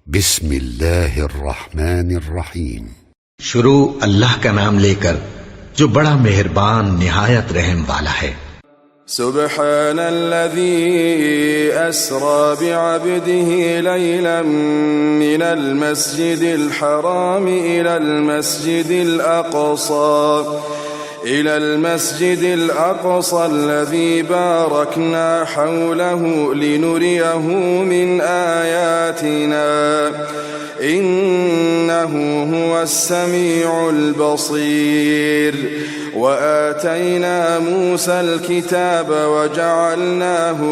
बिस्मिल्लाहिर्रहमानिर्रहीम। शुरू अल्लाह का नाम लेकर जो बड़ा मेहरबान निहायत रहम वाला है। सुब्हानल्लज़ी अस्रा बिअब्दिही लैलन मिनल मस्जिदिल हराम इलल मस्जिदिल अक़सा अल्लज़ी बारकना हौलहु लिनुरियहु मिन आयातिना इन्नहु हुवस्समीउल बसीर। वआतैना मूसल किताब वजअलनाहु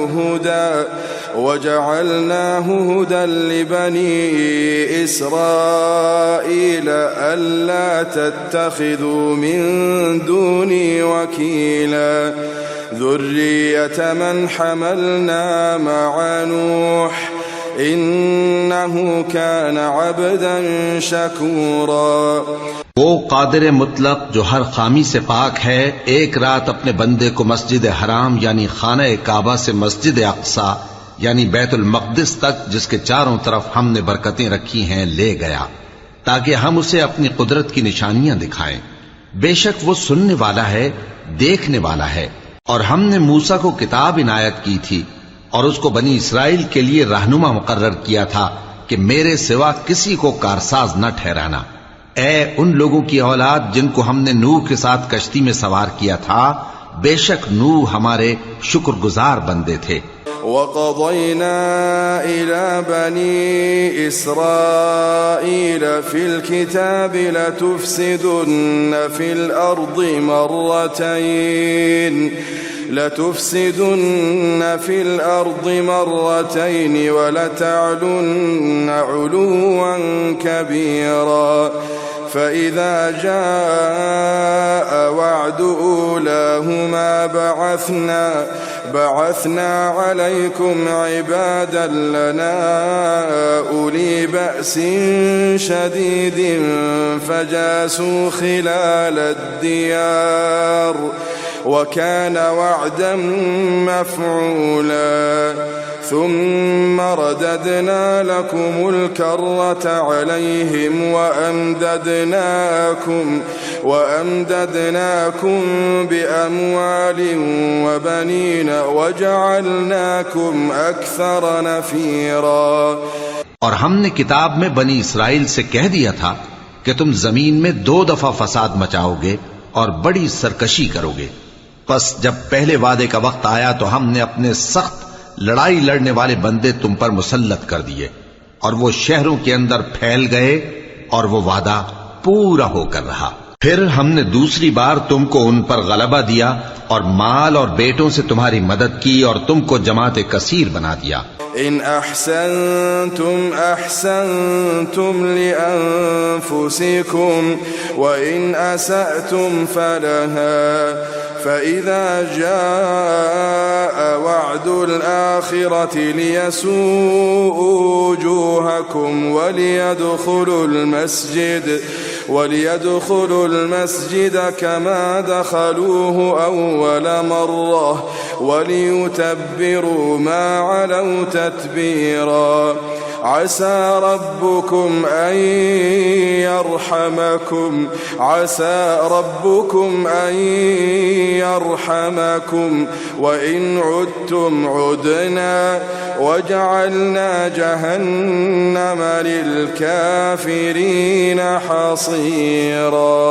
हुदन लिबनी इस्राईल अल्ला तत्तखिदू मिन दूनी वकीला ज़ुर्रियत मन हमलना मअ नूह इन्नहु कान अब्दन शकूरा। वो कादिर मुतलक जो हर खामी से पाक है, एक रात अपने बंदे को मस्जिद हराम यानी खाना काबा से मस्जिद अक़सा यानी बैतुल मक़दिस तक, जिसके चारों तरफ हमने बरकतें रखी हैं, ले गया ताकि हम उसे अपनी कुदरत की निशानियां दिखाएं। बेशक वो सुनने वाला है, देखने वाला है। और हमने मूसा को किताब इनायत की थी और उसको बनी इसराइल के लिए रहनुमा मुकर्रर किया था कि मेरे सिवा किसी को कारसाज न ठहराना। ऐ उन लोगों की औलाद जिनको हमने नूह के साथ कश्ती में सवार किया था, बेशक नूह हमारे शुक्रगुजार बंदे थे। वक़ज़यना इला बनी इस्राईल फिल किताबि लतुफ़सिदुन्न फिल अर्दि मर्रतैन वलतअलुन्न उलुव्वन कबीरा। فإذا جاء وعد أولاهما بعثنا عليكم عبادا لنا أولي بأس شديد فجاسوا خلال الديار وكان وعدا مفعولا ثم رددنا لكم الكرة عليهم وأمددناكم بأموال وبنين وجعلناكم أكثر نفيرا। और हमने किताब में बनी इसराइल से कह दिया था कि तुम जमीन में 2 दफा फसाद मचाओगे और बड़ी सरकशी करोगे। बस जब पहले वादे का वक्त आया तो हमने अपने सख्त लड़ाई लड़ने वाले बंदे तुम पर मुसल्लत कर दिए और वो शहरों के अंदर फैल गए और वो वादा पूरा होकर रहा। फिर हमने दूसरी बार तुमको उन पर गलबा दिया और माल और बेटों से तुम्हारी मदद की और तुमको जमात कसीर बना दिया। इन अहसनतुम लिअन्फुसिकुम व इन असअतुम फलहा فإذا جاء وعد الآخرة ليسوءوا وجوهكم وليدخلوا المسجد كما دخلوه أول مرة وليتبروا ما علوا تتبيرا। عسى ربكم أن يرحمكم وإن عدتم عدنا وجعلنا جهنم للكافرين حصيرا।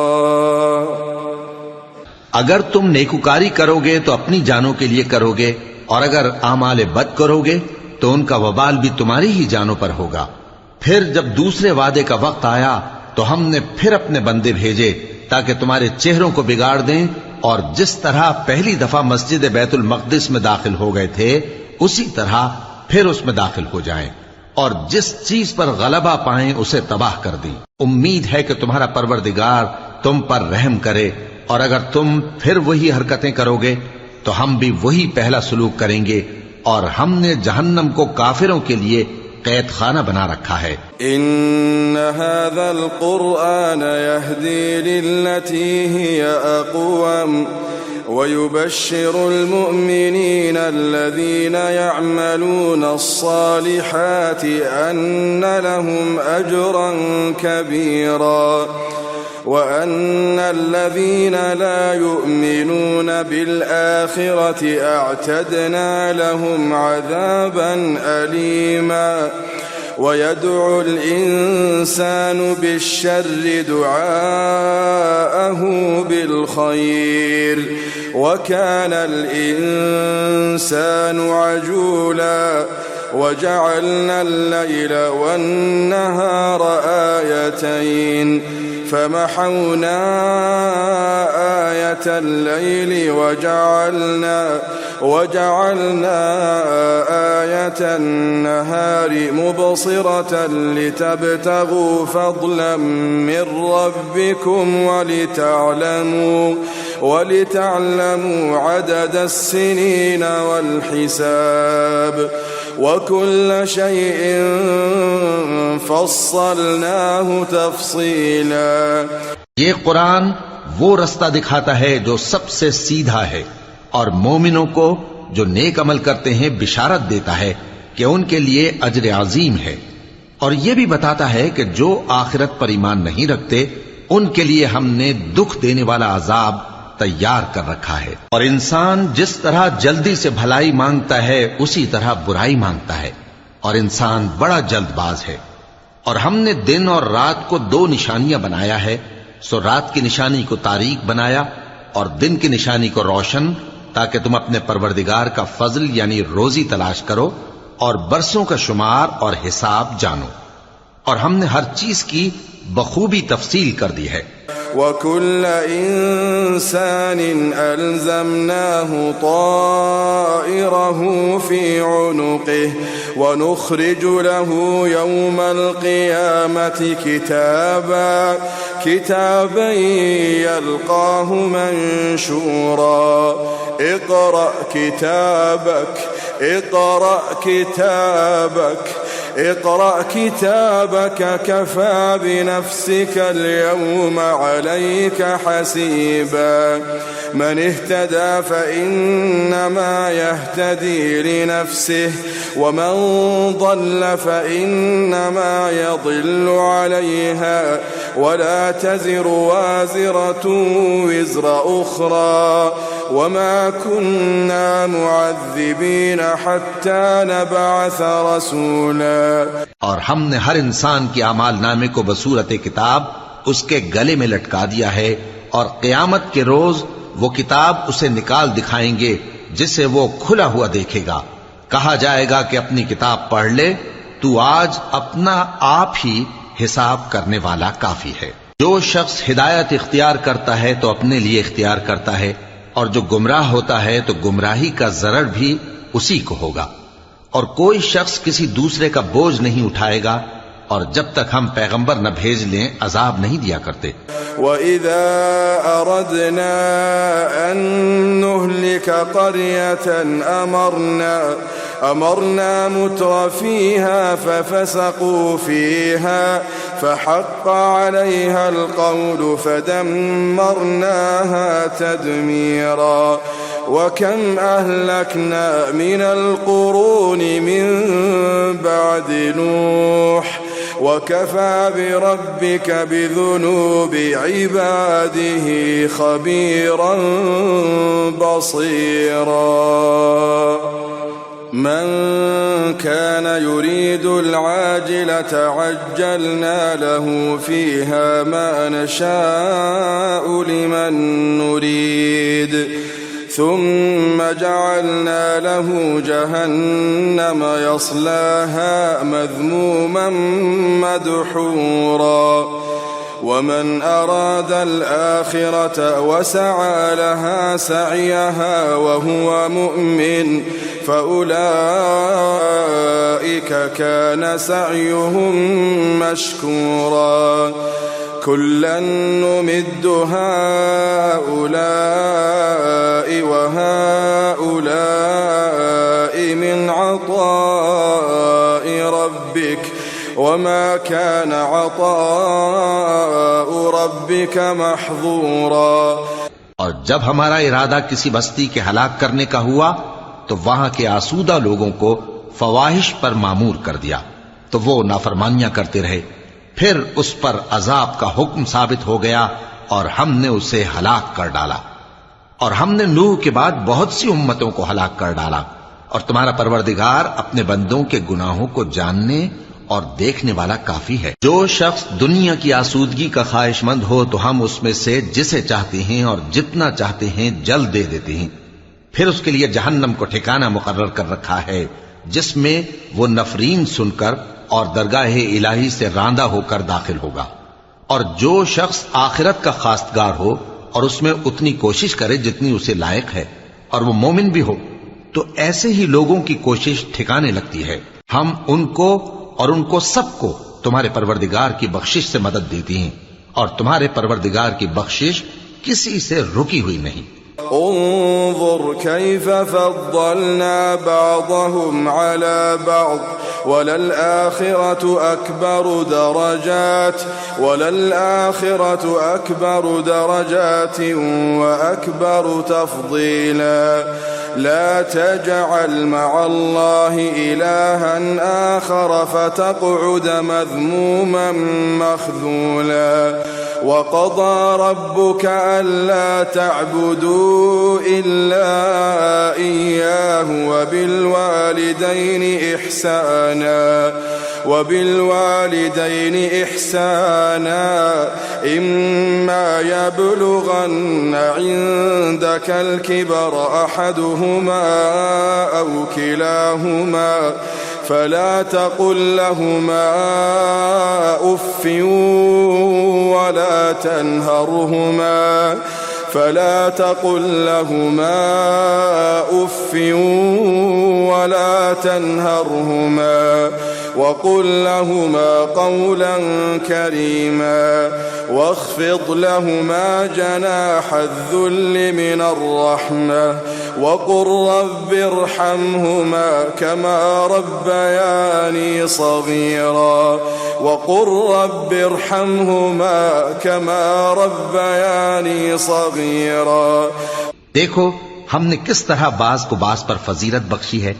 अगर तुम नेकुकारी करोगे तो अपनी जानों के लिए करोगे और अगर आमाले बद करोगे तो उनका वबाल भी तुम्हारी ही जानों पर होगा। फिर जब दूसरे वादे का वक्त आया तो हमने फिर अपने बंदे भेजे ताकि तुम्हारे चेहरों को बिगाड़ दें और जिस तरह पहली दफा मस्जिद बैतुल मक़दिस में दाखिल हो गए थे उसी तरह फिर उसमें दाखिल हो जाएं और जिस चीज पर गलबा पाएं उसे तबाह कर दी। उम्मीद है कि तुम्हारा परवरदिगार तुम पर रहम करे और अगर तुम फिर वही हरकतें करोगे तो हम भी वही पहला सलूक करेंगे और हमने जहन्नम को काफिरों के लिए कैद खाना बना रखा है। इन्न हाज़ल कुरआन यहदी लिल्लती हिय अक़वम ويبشر المؤمنين الذين يعملون الصالحات أن لهم أجرا كبيرا وأن الذين لا يؤمنون بالآخرة أعتدنا لهم عذابا أليما ويدعو الإنسان بالشر دعاءه بالخير وكان الإنسان عجولا وجعلنا الليل والنهار آيتين فمحونا آية الليل وجعلنا آية النهار مبصرة لتبتغوا فضلا من ربكم ولتعلموا عدد السنين والحساب وكل شيء فصلناه تفصيلا. ये कुरान वो रास्ता दिखाता है जो सबसे सीधा है और मोमिनों को जो नेक अमल करते हैं बिशारत देता है कि उनके लिए अजर अजीम है और ये भी बताता है कि जो आखिरत पर ईमान नहीं रखते उनके लिए हमने दुख देने वाला अजाब तैयार कर रखा है। और इंसान जिस तरह जल्दी से भलाई मांगता है उसी तरह बुराई मांगता है और इंसान बड़ा जल्दबाज है। और हमने दिन और रात को दो निशानियां बनाया है, सो रात की निशानी को तारीक बनाया और दिन की निशानी को रोशन, ताकि तुम अपने परवरदिगार का फजल यानी रोजी तलाश करो और बरसों का शुमार और हिसाब जानो। और हमने हर चीज की बखूबी तफसील कर दी है। وكل إنسان ألزمناه طائره في عنقه ونخرج له يوم القيامة كتابا يلقاه منشورا اقرأ كتابك كفى بنفسك اليوم عليك حسيبا من اهتدى فإنما يهتدي لنفسه ومن ضل فإنما يضل عليها ولا تزر وازرة وزر أخرى وما كنا معذبين حتى نبعث رسولا। और हमने हर इंसान के अमाल नामे को बसूरत किताब उसके गले में लटका दिया है और क़यामत के रोज वो किताब उसे निकाल दिखाएंगे जिसे वो खुला हुआ देखेगा। कहा जाएगा कि अपनी किताब पढ़ ले, तू आज अपना आप ही हिसाब करने वाला काफी है। जो शख्स हिदायत इख्तियार करता है तो अपने लिए इख्तियार करता है और जो गुमराह होता है तो गुमराही का जरर भी उसी को होगा। और कोई शख्स किसी दूसरे का बोझ नहीं उठाएगा और जब तक हम पैगंबर न भेज लें अजाब नहीं दिया करते। وَإِذَا أَرَدْنَا أَن نُهْلِكَ قَرْيَةً أَمَرْنَا مُتْرَ فِيهَا فَفَسَقُوا فِيهَا فَحَقَّ عَلَيْهَا الْقَوْلُ فَدَمَّرْنَاهَا تَدْمِيرًا وَكَمْ أَهْلَكْنَا مِنَ الْقُرُونِ مِنْ بَعْدِ نُوحٍ وَكَفَى بِرَبِّكَ بِذُنُوبِ عِبَادِهِ خَبِيرًا بَصِيرًا من كان يريد العاجلة عجلنا له فيها ما نشاء لمن نريد ثم جعلنا له جهنم يصلاها مذموما مدحورا ومن أراد الآخرة وسعى لها سعيها وهو مؤمن فأولئك كان سعيهم مشكورا كلا نمد هؤلاء وهؤلاء من عطاء ربك وما كان عطاء ربك محظورا। और जब हमारा इरादा किसी बस्ती के हलाक करने का हुआ तो वहां के आसूदा लोगों को फवाहिश पर मामूर कर दिया, तो वो नाफरमानियां करते रहे। फिर उस पर अजाब का हुक्म साबित हो गया और हमने उसे हलाक कर डाला। और हमने नूह के बाद बहुत सी उम्मतों को हलाक कर डाला। और तुम्हारा परवरदिगार अपने बंदों के गुनाहों को जानने और देखने वाला काफी है। जो शख्स दुनिया की आसूदगी का ख्वाहिशमंद हो तो हम उसमें से जिसे चाहते हैं और जितना चाहते हैं जल्द दे देते हैं। फिर उसके लिए जहन्नम को ठिकाना मुकर्रर कर रखा है, जिसमें वो नफरीन सुनकर और दरगाह इलाही से रांदा होकर दाखिल होगा। और जो शख्स आखिरत का खास्तगार हो और उसमें उतनी कोशिश करे जितनी उसे लायक है और वो मोमिन भी हो, तो ऐसे ही लोगों की कोशिश ठिकाने लगती है। हम उनको और उनको सबको तुम्हारे परवरदिगार की बख्शिश से मदद देती हैं और तुम्हारे परवरदिगार की बख्शिश किसी से रुकी हुई नहीं। انظر كيف فضلنا بعضهم على بعض وللآخرة أكبر درجات وأكبر تفضيلا لا تجعل مع الله إلها آخر فتقعد مذموما مخذولا وقضى ربك ألا تعبدوا إلا إياه وبالوالدين إحسانا إما يبلغن عندك الكبر أحدهما أو كلاهما فلا تقل لهما أف ولا تنهرهما وقل لهما قولا كريما واخفض لهما جناح الذل من الرحمة وقل رب ارحمهما كما ربياني صغيرا देखो हमने किस तरह बाज को बाज पर फजीलत बख्शी है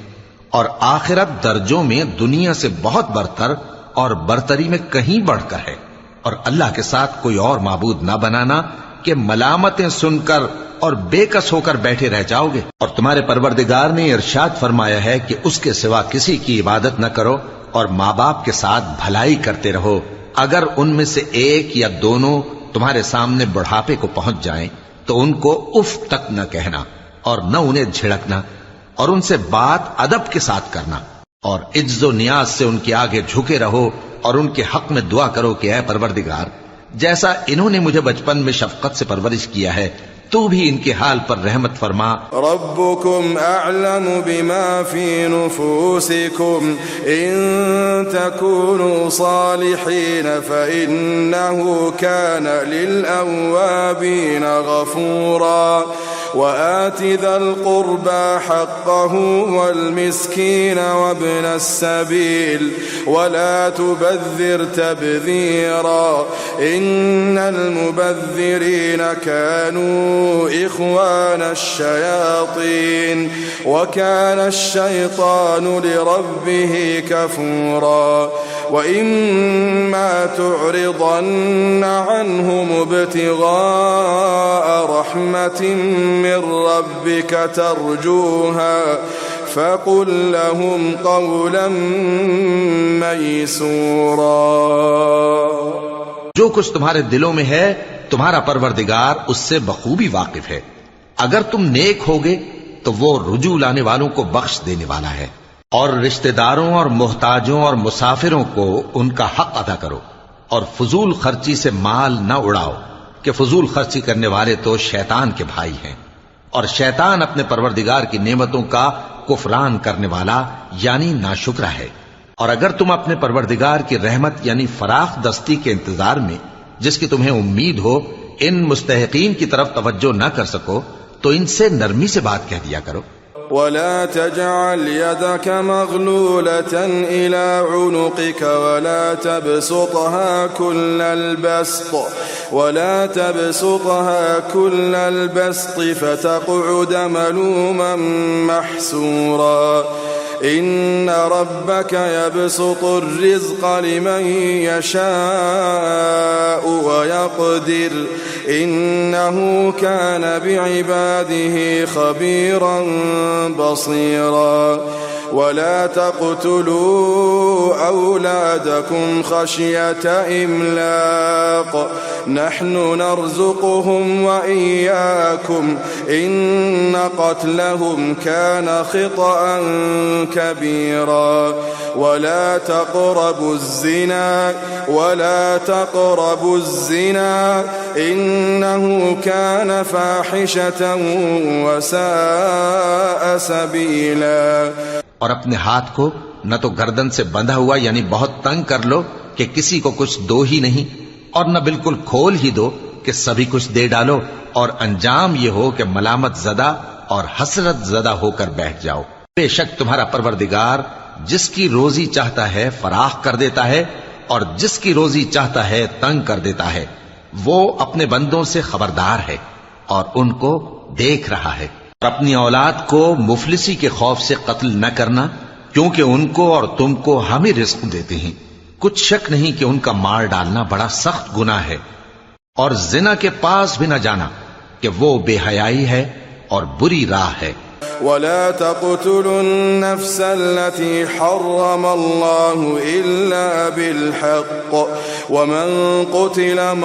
और आखिरत दर्जों में दुनिया से बहुत बरतर और बरतरी में कहीं बढ़कर है। और अल्लाह के साथ कोई और माबूद ना बनाना कि मलामतें सुनकर और बेकस होकर बैठे रह जाओगे। और तुम्हारे परवरदिगार ने इरशाद फरमाया है कि उसके सिवा किसी की इबादत न करो और माँ बाप के साथ भलाई करते रहो। अगर उनमें से एक या दोनों तुम्हारे सामने बुढ़ापे को पहुंच जाएं तो उनको उफ तक न कहना और न उन्हें झिड़कना और उनसे बात अदब के साथ करना और इज्जो नियाज से उनके आगे झुके रहो और उनके हक में दुआ करो कि ऐ परवरदिगार, जैसा इन्होंने मुझे बचपन में शफकत से परवरिश किया है तू भी इनके हाल पर रहमत फरमा। रब्बुकुम अअलमु बिमा फी नुफूसिकुम इन तकूनु सालिहीन फइन्नहु कान लिलअव्वाबीन गफूरा وآت ذا القربى حقه والمسكين وابن السبيل ولا تبذر تبذيرا إن المبذرين كانوا إخوان الشياطين وكان الشيطان لربه كفورا وإما تعرضن عنهم ابتغاء رحمة من ربك ترجوها فقل لهم قولا ميسورا। जो कुछ तुम्हारे दिलों में है तुम्हारा परवरदिगार उससे बखूबी वाकिफ है। अगर तुम नेक होगे तो वो रुजू लाने वालों को बख्श देने वाला है। और रिश्तेदारों और मोहताजों और मुसाफिरों को उनका हक अदा करो और फजूल खर्ची से माल न उड़ाओ कि फजूल खर्ची करने वाले तो शैतान के भाई हैं और शैतान अपने परवरदिगार की नेमतों का कुफरान करने वाला यानी नाशुक्रा है। और अगर तुम अपने परवरदिगार की रहमत यानी फराख दस्ती के इंतजार में जिसकी तुम्हें उम्मीद हो इन मुस्तहिकीन की तरफ तवज्जो न कर सको तो इनसे नरमी से बात कह दिया करो। ولا تجعل يدك مغلولة إلى عنقك ولا تبسطها كل البسط ولا تبسطها كل البسط فتقعد ملوما محسورا إن ربك يبسط الرزق لمن يشاء ويقدر إنه كان بعباده خبيرا بصيرا ولا تقتلوا أولادكم خشية إملاق نحن نرزقهم وإياكم إن قتلهم كان خطأ كبيرا ولا تقربوا الزنا إنه كان فاحشة وساء سبيلا और अपने हाथ को न तो गर्दन से बंधा हुआ यानी बहुत तंग कर लो कि किसी को कुछ दो ही नहीं, और न बिल्कुल खोल ही दो कि सभी कुछ दे डालो, और अंजाम ये हो कि मलामत ज़दा और हसरत ज़दा होकर बैठ जाओ। बेशक तुम्हारा परवरदिगार जिसकी रोजी चाहता है फराख कर देता है और जिसकी रोजी चाहता है तंग कर देता है। वो अपने बंदों से खबरदार है और उनको देख रहा है। अपनी औलाद को मुफलिसी के खौफ से कत्ल न करना, क्योंकि उनको और तुमको हम ही रिस्क देते हैं। कुछ शक नहीं कि उनका मार डालना बड़ा सख्त गुनाह है, और जिना के पास भी न जाना कि वो बेहयाई है और बुरी राह है। ولا تقتلوا النفس التي حرم الله إلا بالحق ومن قتل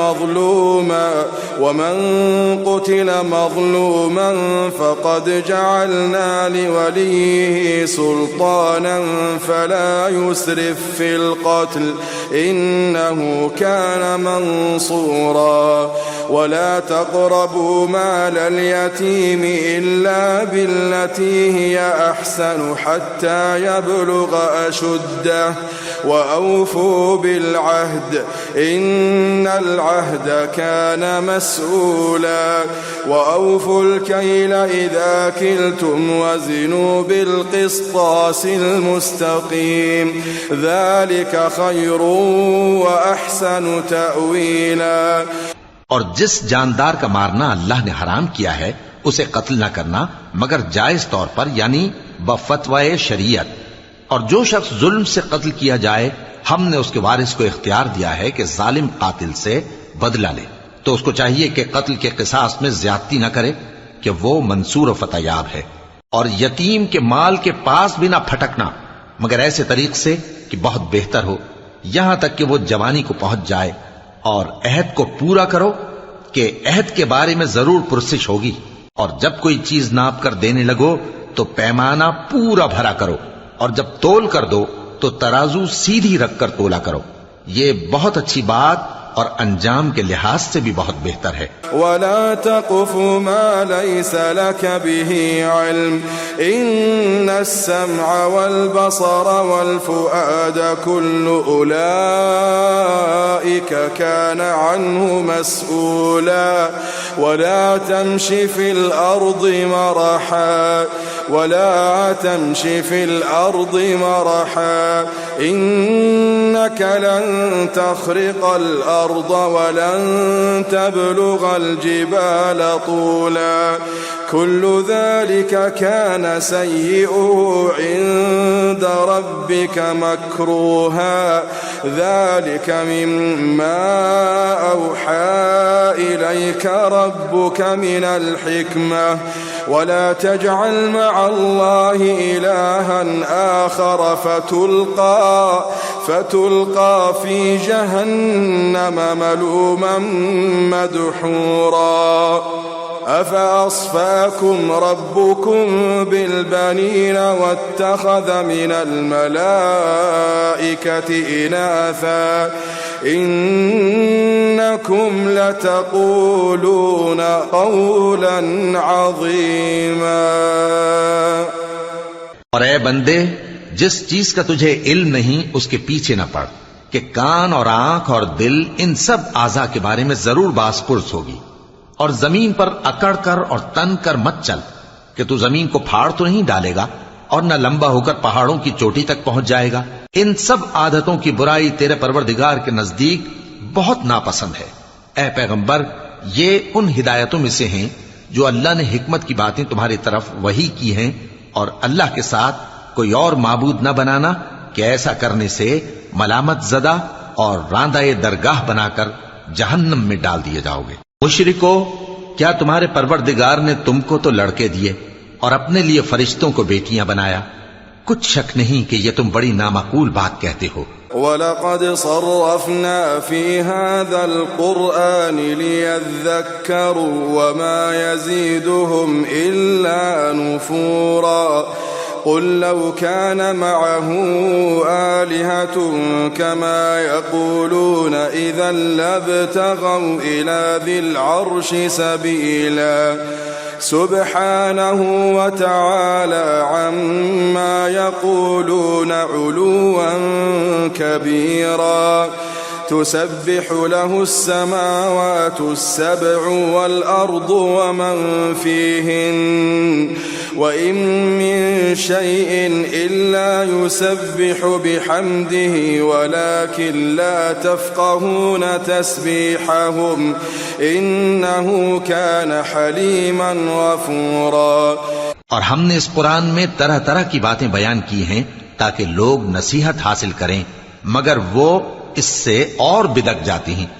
مظلوما فقد جعلنا لوليه سلطانا فلا يسرف في القتل إنه كان منصورا ولا تقربوا مال اليتيم إلا بالتي هي أحسن حتى يبلغ أشده وأوفوا بالعهد إن العهد كان مسؤولا وأوفوا الكيل إذا كلتم وزنوا بالقسطاس المستقيم ذلك خير وأحسن تأويلا। और जिस जानदार का मारना अल्लाह ने हराम किया है उसे कत्ल न करना मगर जायज तौर पर यानी बफतवाए शरीयत। और जो शख्स जुल्म से कत्ल किया जाए हमने उसके वारिस को इख्तियार दिया है कि जालिम कातिल से बदला ले, तो उसको चाहिए कि कत्ल के किसास में ज्यादती न करे कि वो मंसूर फतयाब है। और यतीम के माल के पास भी ना फटकना मगर ऐसे तरीक से कि बहुत बेहतर हो, यहां तक कि वो जवानी को पहुंच जाए। और अहद को पूरा करो कि अहद के बारे में जरूर पुरसिश होगी। और जब कोई चीज नाप कर देने लगो तो पैमाना पूरा भरा करो, और जब तोल कर दो तो तराजू सीधी रखकर तोला करो। ये बहुत अच्छी बात और अंजाम के लिहाज से भी बहुत बेहतर है। वला तक़फ़ु मा लैसा लक बिही इल्म इन्न अस्समअ वल बसर वल फुआद कुल्लु उलाइका कान अन्हु मस्ऊला वला तमशी फिल अर्दि मरहा इन्नका लन तख़रिक़ल अर्द वलन तबलुग الجبال طولا كل ذلك كان سيئه عند ربك مكروها ذلك مما أوحى إليك ربك من الحكمة ولا تجعل مع الله إلها آخر فتلقى في جهنم ملوما مدحورا أفأصفاكم ربكم بالبنين واتخذ من الملائكة إناثا إنكم لتقولون قولا عظيما। और ऐ बंदे, जिस चीज का तुझे इल्म नहीं उसके पीछे न पड़ कि कान और आंख और दिल इन सब आज़ा के बारे में जरूर बासपुर्स होगी। और जमीन पर अकड़ कर और तन कर मत चल कि तू जमीन को फाड़ तो नहीं डालेगा और न लंबा होकर पहाड़ों की चोटी तक पहुंच जाएगा। इन सब आदतों की बुराई तेरे परवरदिगार के नजदीक बहुत नापसंद है। ए पैगंबर, ये उन हिदायतों में से हैं जो अल्लाह ने हिकमत की बातें तुम्हारी तरफ वही की हैं, और अल्लाह के साथ कोई और माबूद न बनाना कि ऐसा करने से मलामत ज़दा और रांदाए दरगाह बनाकर जहन्नम में डाल दिए जाओगे। मुशरिको, क्या तुम्हारे परवरदिगार ने तुमको तो लड़के दिए और अपने लिए फरिश्तों को बेटियां बनाया? कुछ शक नहीं कि ये तुम बड़ी नामाकूल बात कहते हो। वलक़द सर्रफ़ना फ़ी हाज़ल क़ुरआन लियज़्ज़क्करू वमा यज़ीदुहुम इल्ला नुफ़ूरा क़ुल लौ कान मअहू आलिहतुन कमा यक़ूलून इज़न लब्तग़ौ इला ज़िल अर्शि सबीला सुब्हानहु व तआला अम्मा यक़ूलून उलुव्वन कबीरा तुसब्बिहु लहु अस्समावातु अस्सब्उ वल अर्दु व मन फ़ीहिन्न व इन मिन शैइन इल्ला युसब्बिहु बिहम्दिही वलाकिन ला तफ़क़हून तस्बीहहुम इन्नहु कान हलीमन गफ़ूरा। और हमने इस कुरान में तरह तरह की बातें बयान की हैं ताकि लोग नसीहत हासिल करें, मगर वो इससे और बिदक जाती हैं।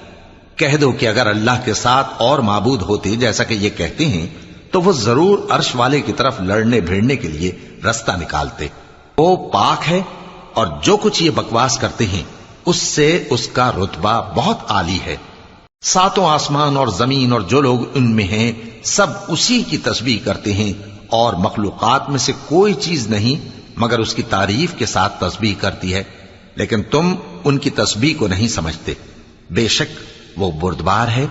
कह दो कि अगर अल्लाह के साथ और माबूद होते जैसा कि ये कहते हैं तो वो जरूर अर्श वाले की तरफ लड़ने भिड़ने के लिए रास्ता निकालते। वो पाक है और जो कुछ ये बकवास करते हैं उससे उसका रुतबा बहुत आली है। सातों आसमान और जमीन और जो लोग उनमें हैं सब उसी की तस्बीह करते हैं, और मखलूकात में से कोई चीज नहीं मगर उसकी तारीफ के साथ तस्बीह करती है, लेकिन तुम उनकी तस्बीह को नहीं समझते। बेशक वो बुर्दबार है,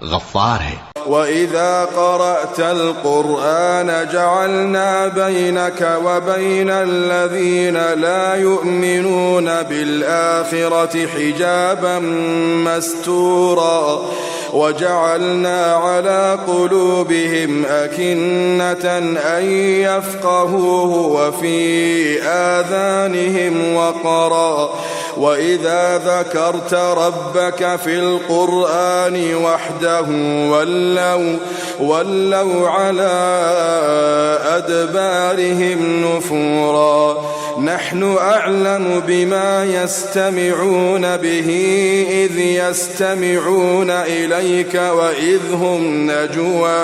गफ्फार है। वइज़ा क़रअतल क़ुरआन जअलना बैनक व बैनल लज़ीना ला युमिनून बिल आखिरति हिजाबन मस्तूरा वजअलना अला क़ुलूबिहिम अकिन्नतन अन यफ़क़हूहु व फ़ी आज़ानिहिम वक़रा वइज़ा ज़करत रब्बक फ़िल क़ुरआनि वहदहु वल्लौ अला अदबारिहिम नुफ़ूरा नहनु अअलमु बिमा यस्तमिऊन बिही इज़ यस्तमिऊन इलैक व इज़ हुम नजुवा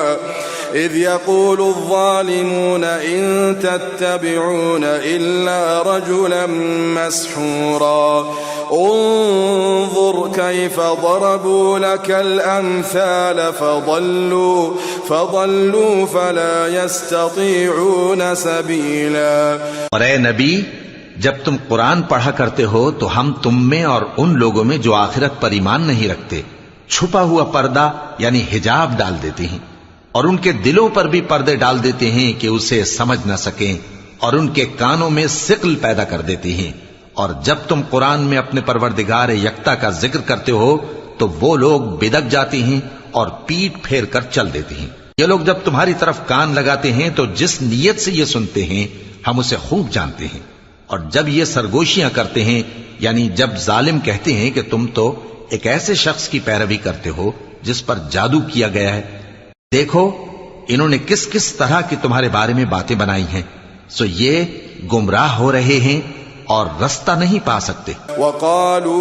इज़ यक़ूलु الظालिमून इन तत्तबिऊन इल्ला रजुलन मस्हूरा انظुर कैफ़ ضरबू लकल अम्साल फضल्लू फला यस्ततीऊन सबीला। और ए नबी, जब तुम कुरान पढ़ा करते हो तो हम तुम में और उन लोगों में जो आखिरत पर ईमान नहीं रखते छुपा हुआ पर्दा यानी हिजाब डाल देते हैं, और उनके दिलों पर भी पर्दे डाल देते हैं कि उसे समझ न सकें, और उनके कानों में सिक़ल पैदा कर देते हैं। और जब तुम कुरान में अपने परवरदिगार यक्ता का जिक्र करते हो तो वो लोग बिदक जाते हैं और पीठ फेर कर चल देते हैं। ये लोग जब तुम्हारी तरफ कान लगाते हैं तो जिस नीयत से ये सुनते हैं हम उसे खूब जानते हैं, और जब ये सरगोशियां करते हैं यानी जब जालिम कहते हैं कि तुम तो एक ऐसे शख्स की पैरवी करते हो जिस पर जादू किया गया है, देखो इन्होंने किस किस तरह की तुम्हारे बारे में बातें बनाई हैं, सो ये गुमराह हो रहे हैं और रास्ता नहीं पा सकते। वक़ालू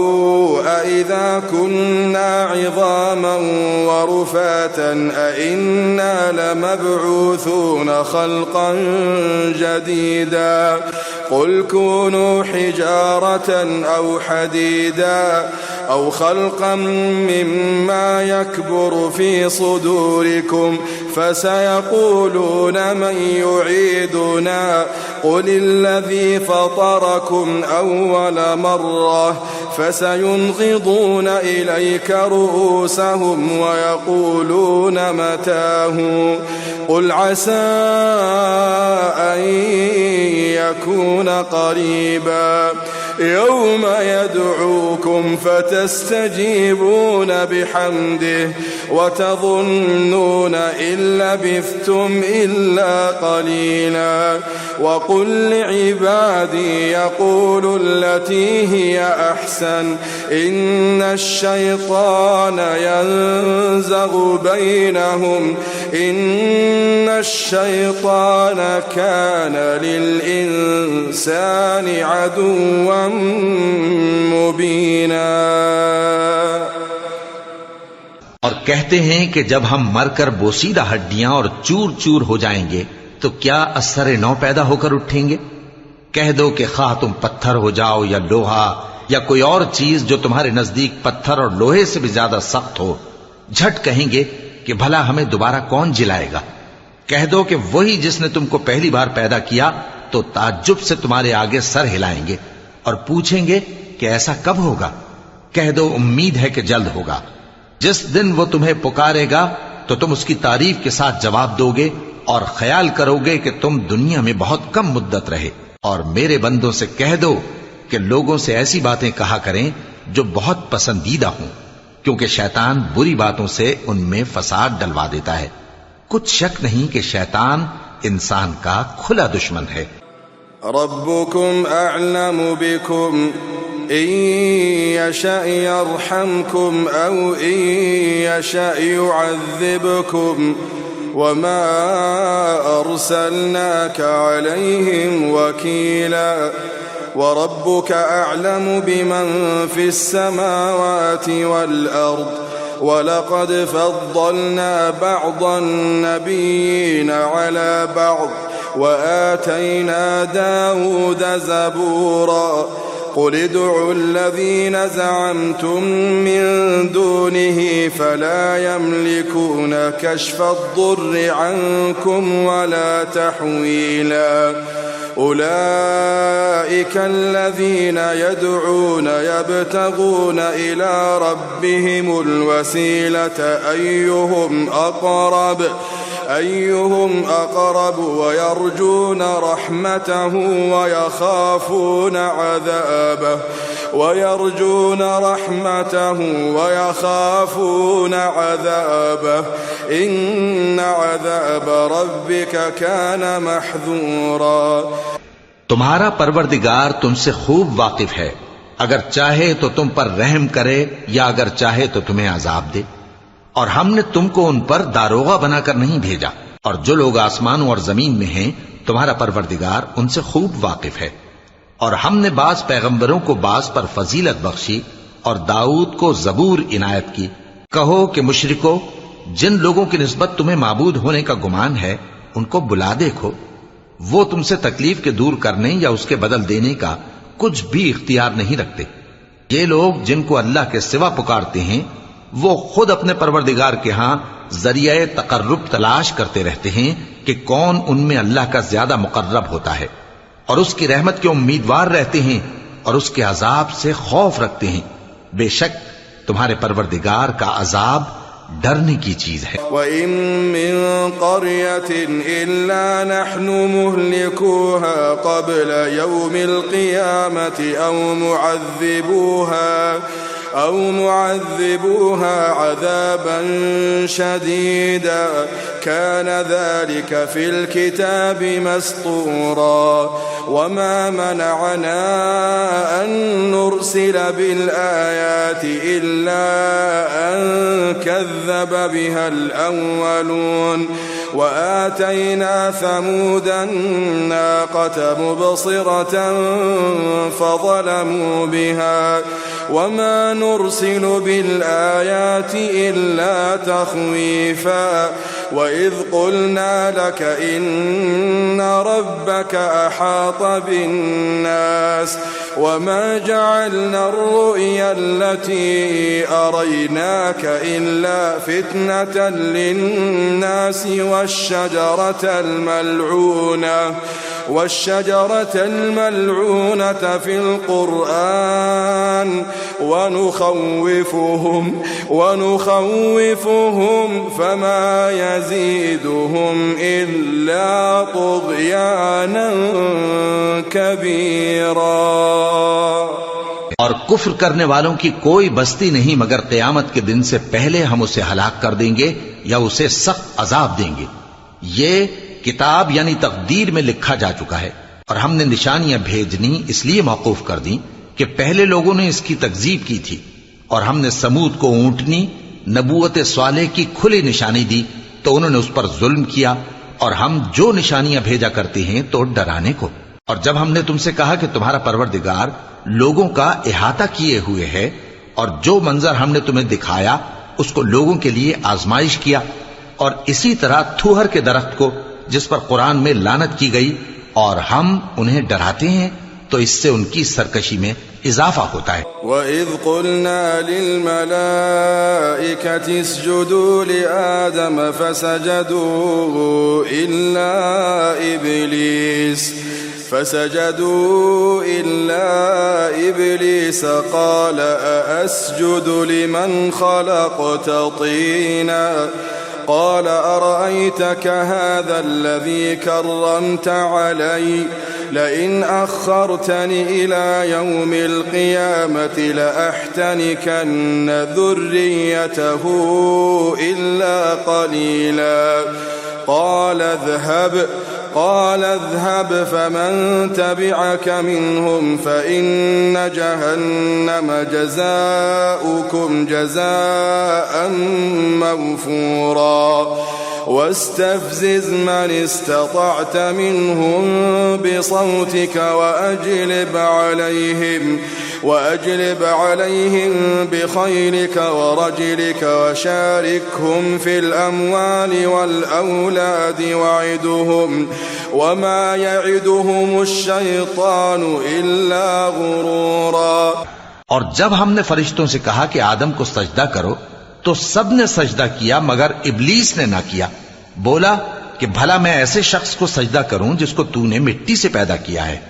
अइज़ा कुन्ना इज़ामन व रुफ़ातन अइन्ना लमबऊसून ख़ल्क़न जदीदा क़ुल कूनू हिजारतन औ हदीदा औ ख़ल्क़न मिम्मा यकबुरु फ़ी सुदूरिकुम फसयक़ूलून मन युईदुना क़ुलिल्लज़ी फ़तरकुम अव्वल मर्रह फसयुनग़िضून इलैक रुऊसहुम वयक़ूलून मताहु क़ुल असा अन यकून क़रीबा يوم يدعوكم فتستجيبون بحمده وتظنون إن لبثتم إلا قليلا وقل لعبادي يقولوا التي هي أحسن إن الشيطان ينزغ بينهم إن الشيطان كان للإنسان عدوا मुबीना। और कहते हैं कि जब हम मरकर बोसीदा हड्डियां और चूर चूर हो जाएंगे तो क्या असर नौ पैदा होकर उठेंगे? कह दो कि खा तुम पत्थर हो जाओ या लोहा या कोई और चीज जो तुम्हारे नजदीक पत्थर और लोहे से भी ज्यादा सख्त हो, झट कहेंगे कि भला हमें दोबारा कौन जिलाएगा। कह दो कि वही जिसने तुमको पहली बार पैदा किया तो ताज्जुब से तुम्हारे आगे सर हिलाएंगे और पूछेंगे कि ऐसा कब होगा। कह दो उम्मीद है कि जल्द होगा। जिस दिन वो तुम्हें पुकारेगा तो तुम उसकी तारीफ के साथ जवाब दोगे और ख्याल करोगे कि तुम दुनिया में बहुत कम मुद्दत रहे। और मेरे बंदों से कह दो कि लोगों से ऐसी बातें कहा करें जो बहुत पसंदीदा हों, क्योंकि शैतान बुरी बातों से उनमें फसाद डलवा देता है। कुछ शक नहीं कि शैतान इंसान का खुला दुश्मन है। रब्बुकुम अअलमु बिकुम इन यशअ यरहमकुम औ इन यशअ युअज़्ज़िबकुम वमा अर्सलनाका अलैहिम वकीला वरब्बुका अअलमु बिमन फिस्समावाति वल-अर्द वलक़द फ़द्दलना बअदन-नबिय्यीन अला बअद वआतैना दाऊद ज़बूरा क़ुल उदዑ الذين زعمتم من دونه فلا يملكون كشف الضر عنكم ولا تحويلا أولئك الذين يدعون يبتغون إلى ربهم الوسيلة أيهم أقرب ويرجون رحمته ويخافون عذابه إن عذاب ربك كان محذورا। तुम्हारा परवरदिगार तुमसे खूब वाकिफ है, अगर चाहे तो तुम पर रहम करे या अगर चाहे तो तुम्हें अजाब दे। और हमने तुमको उन पर दारोगा बनाकर नहीं भेजा। और जो लोग आसमानों और जमीन में हैं तुम्हारा परवरदिगार उनसे खूब वाकिफ है। और हमने बाज पैगंबरों को बाज पर फजीलत बख्शी और दाऊद को जबूर इनायत की। कहो कि मुशरिको, जिन लोगों की निस्बत तुम्हें माबूद होने का गुमान है उनको बुला देखो, वो तुमसे तकलीफ के दूर करने या उसके बदल देने का कुछ भी इख्तियार नहीं रखते। ये लोग जिनको अल्लाह के सिवा पुकारते हैं वो खुद अपने परवरदिगार के यहां जरिया तकर्रुब तलाश करते रहते हैं कि कौन उनमें अल्लाह का ज्यादा मुकर्रब होता है, और उसकी रहमत के उम्मीदवार रहते हैं और उसके अजाब से खौफ रखते हैं। बेशक तुम्हारे परवरदिगार का अजाब डरने की चीज है। वइन मिन क़र्यतिन इल्ला नहनु मुहलिकूहा क़ब्ल यौमिल क़ियामति औ मुअज़्ज़िबूहा अज़ाबन शदीदा कान ज़ालिक फ़िल किताबि मस्तूरा वमा मनअना अन नुरसिल बिल आयाति इल्ला अन कज़्ज़ब बिहल अव्वलून वआतैना समूदा अन्नाक़त मुबसिरतन फ़ज़लमू बिहा वमा नुरसिलु बिल आयाति इल्ला तख़वीफ़ा वइज़ क़ुलना लक इन्न रब्बक अहात बिन्नास वमा जअलना अर्रुया अल्लती अरयनाक इल्ला फितनतन लिन्नास वश्शजरतल मल्ऊना والشجرة الملعونة في القرآن ونخوفهم فما يزيدهم إلا طغيانا كبيرا। और कुफ्र करने वालों की कोई बस्ती नहीं मगर क़यामत के दिन से पहले हम उसे हलाक कर देंगे या उसे सख्त अजाब देंगे। ये किताब यानी तकदीर में लिखा जा चुका है और हमने निशानियां भेजनी इसलिए मौकूफ कर दी कि पहले लोगों ने इसकी तकजीब की थी और हमने समूद को ऊंटनी नबूवत स्वालेह की खुली निशानी दी तो उन्होंने उस पर जुल्म किया और हम जो निशानियां भेजा करते हैं तो डराने को। और जब हमने तुमसे कहा कि तुम्हारा परवरदिगार लोगों का इहाता किए हुए है और जो मंजर हमने तुम्हें दिखाया उसको लोगों के लिए आजमाइश किया और इसी तरह थूहर के दरख्त को जिस पर कुरान में लानत की गई और हम उन्हें डराते हैं तो इससे उनकी सरकशी में इजाफा होता है। वइज़ क़ुलना लिल-मलाइकति इसजुदू लिआदम फसजदू इल्ला इब्लीस क़ाल अअस्जुदु लिमन ख़लक़त तीना क़ाल अरअयतक हाज़ा अल्लज़ी कर्रमत अलय्य लइन अख़्ख़रतनी इला यौमिल क़ियामति लअह्तनिकन्न ज़ुर्रियतहु इल्ला क़लीला قال اذهب فمن تبعك منهم فإن جهنم جزاؤكم جزاء موفورا واستفزز من استطعت منهم بصوتك وأجلب عليهم بخيلك ورجلك وشاركهم في الأموال والأولاد وعدهم وما يعدهم الشيطان إلا غرورا। और जब हमने फरिश्तों से कहा कि आदम को सजदा करो तो सबने सजदा किया मगर इब्लीस ने ना किया। बोला कि भला मैं ऐसे शख्स को सजदा करूं जिसको तूने मिट्टी से पैदा किया है।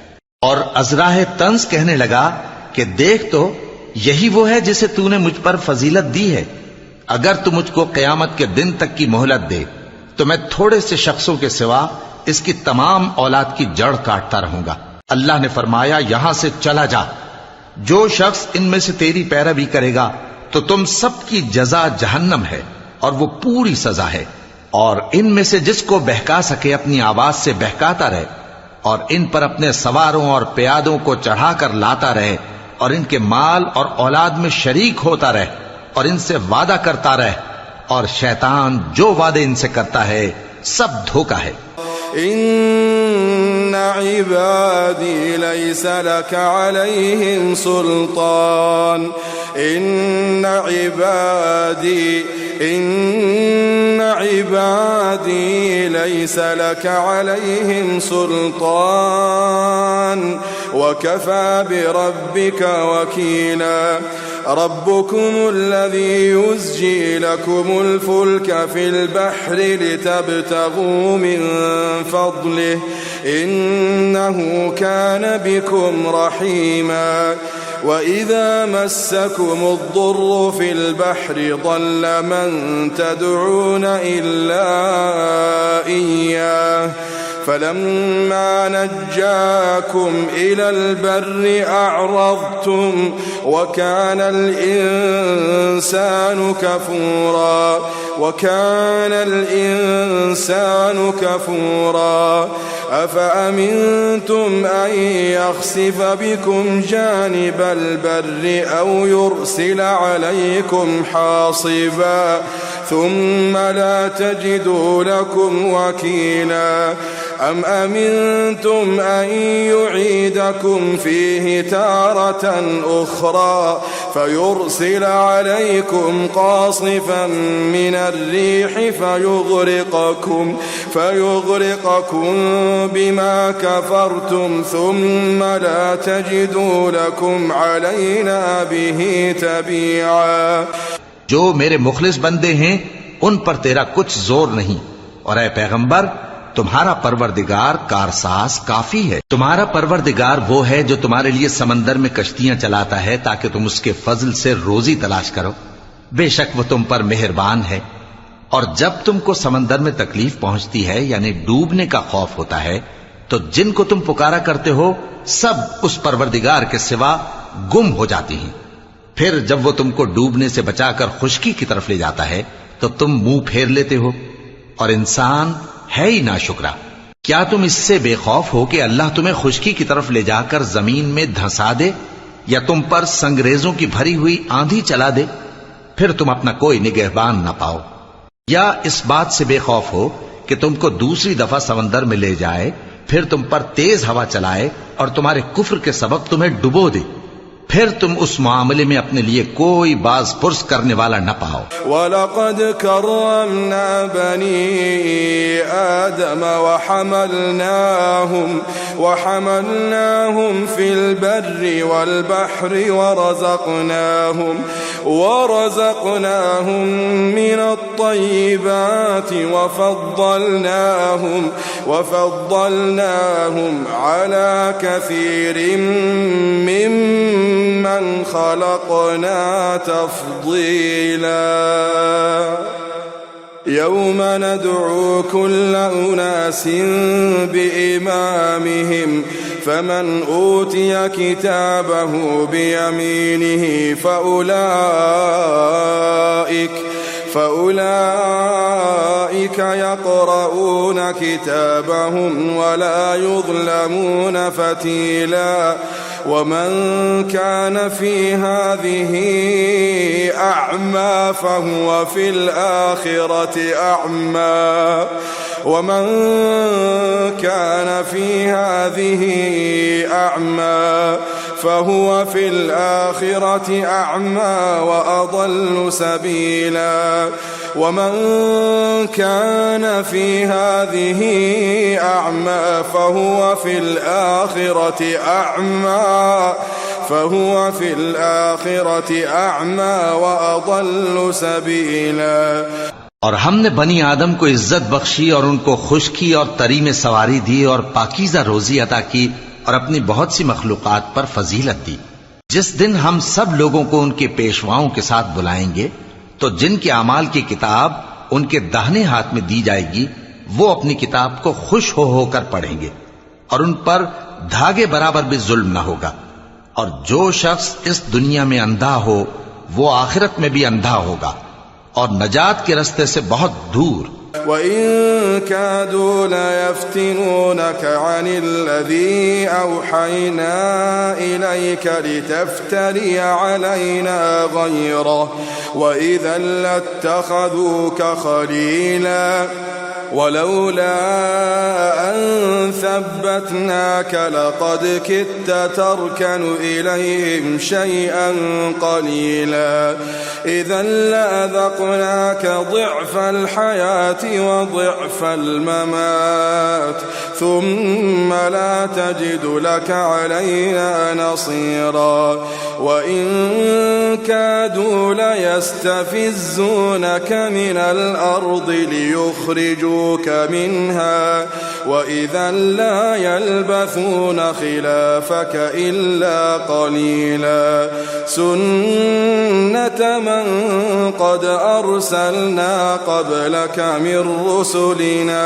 और अजराह तंस कहने लगा कि देख तो यही वो है जिसे तूने मुझ पर फजीलत दी है। अगर तू मुझको क़यामत के दिन तक की मोहलत दे तो मैं थोड़े से शख्सों के सिवा इसकी तमाम औलाद की जड़ काटता रहूंगा। अल्लाह ने फरमाया यहां से चला जा, जो शख्स इनमें से तेरी पैरवी करेगा तो तुम सबकी जजा जहन्नम है और वो पूरी सजा है। और इनमें से जिसको बहका सके अपनी आवाज से बहकाता रहे और इन पर अपने सवारों और प्यादों को चढ़ाकर लाता रहे और इनके माल और औलाद में शरीक होता रहे और इनसे वादा करता रहे और शैतान जो वादे इनसे करता है सब धोखा है। इन्ना इबादी लैसा लका अलैहिम सुल्तान इन्ना इबादी लैसा लका अलैहिम सुल्तान वकफा बिरब्बिका वकीला रब्बुकुम الذي يزجي لكم الفلك في البحر لتبتغوا من فضله إنه كان بكم رحيما وإذا مسكم الضر في البحر ضل من تدعون إلا إياه فلما نجاكم إلى البر أعرضتم وكان الإنسان كفورا أفأمنتم أن يخسف بكم جانب البر أو يرسل عليكم حاصبا ثم لا تجدوا لكم وكيلا أم أمنتم أن يعيدكم فيه تارة أخرى فيرسل عليكم قاصفا من الريح فيغرقكم بما كفرتم ثم لا تجدوا لكم علينا به تبيعا। जो मेरे मुखलिस बंदे हैं उन पर तेरा कुछ जोर नहीं और ऐ पैगंबर तुम्हारा परवरदिगार कारसाज काफी है। तुम्हारा परवरदिगार वो है जो तुम्हारे लिए समंदर में कश्तियां चलाता है ताकि तुम उसके फजल से रोजी तलाश करो। बेशक वो तुम पर मेहरबान है। और जब तुमको समंदर में तकलीफ पहुंचती है यानी डूबने का खौफ होता है तो जिनको तुम पुकारा करते हो सब उस परवरदिगार के सिवा गुम हो जाती हैं। फिर जब वो तुमको डूबने से बचाकर खुश्की की तरफ ले जाता है तो तुम मुंह फेर लेते हो। और इंसान है ही नाशुक्रा। क्या तुम इससे बेखौफ हो कि अल्लाह तुम्हें खुश्की की तरफ ले जाकर जमीन में धंसा दे या तुम पर संगरेजों की भरी हुई आंधी चला दे, फिर तुम अपना कोई निगहबान ना पाओ। या इस बात से बेखौफ हो कि तुमको दूसरी दफा समंदर में ले जाए, फिर तुम पर तेज हवा चलाए और तुम्हारे कुफ्र के सबब तुम्हें डुबो दे, फिर तुम उस मामले में अपने लिए कोई बाज पुरस करने वाला न पाओ। वलक़द कर्रमना बनी आदम वहमलनाहुम फिल बर्रि वल बहरि वरज़क़नाहुम मिनत तय्यिबाति वफ़द्दलनाहुम अला कसीरिम मिम्मन खलक़ना तफ़दीला। यौम नदअू कुल्ल उनासिन बिइमामिहिम फमन ऊतिय किताबहु बियमीनिहि फउलाइक यक़रऊन किताबहुम वला युज़लमून फतीला। वमन कान फी हाज़िही अअमा फहुव फिल आखिरति अअमा वमन कान फी हाज़िही अअमा फहुव फिल आखिरति अअमा व अضल सबीला। वमन कान फी हाज़िही अअमा फहुव फिल आखिरति अअमा व अضल सबीला। और हमने बनी आदम को इज्जत बख्शी और उनको खुश्की और तरी में सवारी दी और पाकीज़ा रोजी अता की और अपनी बहुत सी मखलूकात पर फजीलत दी। जिस दिन हम सब लोगों को उनके पेशवाओं के साथ बुलाएंगे तो जिनके अमाल की किताब उनके दाहिने हाथ में दी जाएगी वो अपनी किताब को खुश हो होकर पढ़ेंगे और उन पर धागे बराबर भी जुल्म न होगा। और जो शख्स इस दुनिया में अंधा हो वो आखिरत में भी अंधा होगा और नजात के रास्ते से बहुत दूर। वइन कादू लयफ्तिनूनक अनिल्लज़ी औहयना इलैका लितफ्तरी अलैना गयरह वइज़न लत्तख़ज़ूक खलीला वलौला अन थब्बतनाक लक़द किद्त तर्कनु इलैहिम शयअन क़लीला इज़न लअज़क़नाक ज़िअफ़ल हयाति व ज़िअफ़ल ममात थुम्म ला तजिदु लक अलैना नसीरा वइन कादू लयस्तफिज़्ज़ूनक मिनल अर्दि लियुख़रिजूक मिन्हा वइज़न ला यल्बथून खिलाफक इल्ला क़लीला सुन्नत मन क़द अर्सलना क़ब्लक मिन रुसुलिना